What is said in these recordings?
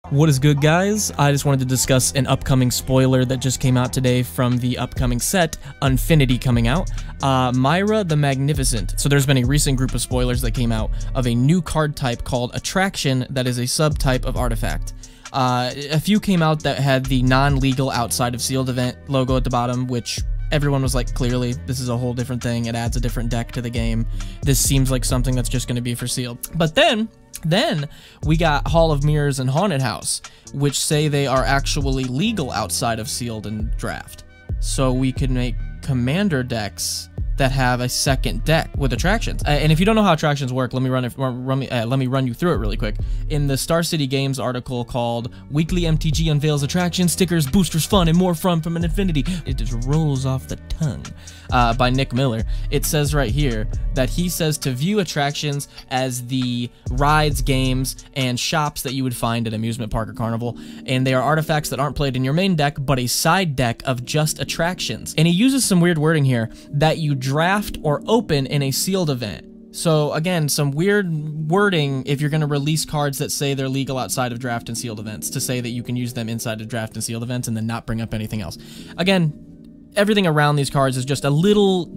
What is good, guys? I just wanted to discuss an upcoming spoiler that just came out today from the upcoming set, Unfinity, coming out. Myra the Magnificent. So there's been a recent group of spoilers that came out of a new card type called Attraction that is a subtype of Artifact. A few came out that had the non-legal outside of sealed event logo at the bottom, which everyone was like, clearly, this is a whole different thing. It adds a different deck to the game. This seems like something that's just going to be for sealed. But then we got Hall of Mirrors and Haunted House, which say they are actually legal outside of sealed and draft. So we could make commander decks that have a second deck with attractions. And if you don't know how attractions work, let me run you through it really quick. In the Star City Games article called "Weekly MTG Unveils Attractions, Stickers, Boosters, Fun, and More Fun from an Infinity," it just rolls off the tongue, by Nick Miller. It says right here that he says to view attractions as the rides, games, and shops that you would find at amusement park or carnival, and they are artifacts that aren't played in your main deck, but a side deck of just attractions. And he uses some weird wording here that you draft or open in a sealed event. So again, some weird wording if you're going to release cards that say they're legal outside of draft and sealed events, to say that you can use them inside of draft and sealed events and then not bring up anything else. Again, everything around these cards is just a little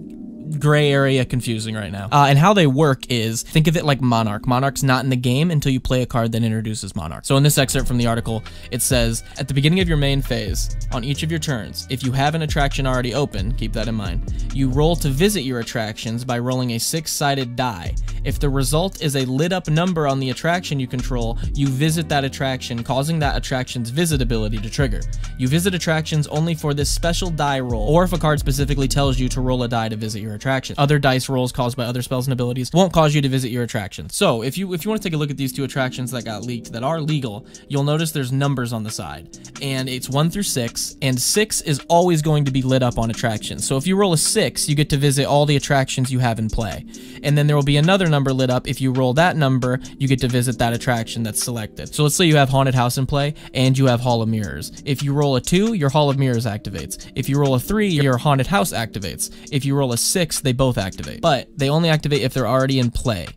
gray area confusing right now. And how they work is, think of it like Monarch. Monarch's not in the game until you play a card that introduces Monarch. So in this excerpt from the article, it says, at the beginning of your main phase, on each of your turns, if you have an attraction already open, keep that in mind, you roll to visit your attractions by rolling a 6-sided die. If the result is a lit up number on the attraction you control, you visit that attraction, causing that attraction's visit ability to trigger. You visit attractions only for this special die roll, or if a card specifically tells you to roll a die to visit your attraction. Other dice rolls caused by other spells and abilities won't cause you to visit your attraction. So if you want to take a look at these two attractions that got leaked that are legal, you'll notice there's numbers on the side, and it's 1 through 6, and 6 is always going to be lit up on attractions. So if you roll a 6, you get to visit all the attractions you have in play, and then there will be another number lit up. If you roll that number, you get to visit that attraction that's selected. So let's say you have Haunted House in play and you have Hall of Mirrors. If you roll a 2, your Hall of Mirrors activates. If you roll a 3, your Haunted House activates. If you roll a 6, they both activate, but they only activate if they're already in play.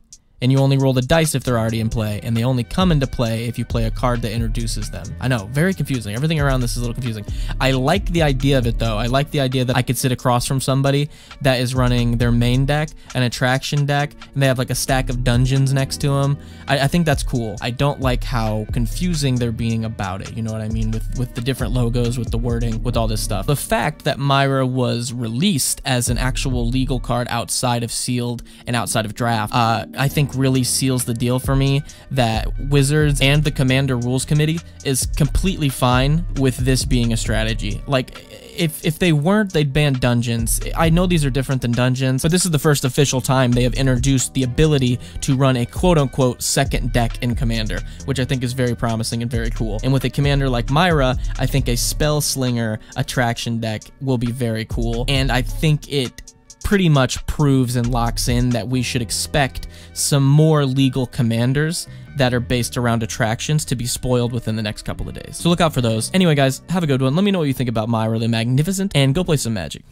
And you only roll the dice if they're already in play, and they only come into play if you play a card that introduces them. I know, very confusing. Everything around this is a little confusing. I like the idea of it, though. I like the idea that I could sit across from somebody that is running their main deck, an attraction deck, and they have like a stack of dungeons next to them. I think that's cool. I don't like how confusing they're being about it, you know what I mean? With the different logos, with the wording, with all this stuff. The fact that Myra was released as an actual legal card outside of sealed and outside of draft, I think really seals the deal for me that Wizards and the Commander Rules Committee is completely fine with this being a strategy. Like, if they weren't, they'd ban dungeons. I know these are different than dungeons, but this is the first official time they have introduced the ability to run a quote-unquote second deck in Commander, which I think is very promising and very cool. And with a commander like Myra, I think a Spell Slinger attraction deck will be very cool, and I think it pretty much proves and locks in that we should expect some more legal commanders that are based around attractions to be spoiled within the next couple of days. So look out for those. Anyway, guys, have a good one. Let me know what you think about Myra the Magnificent, and go play some Magic.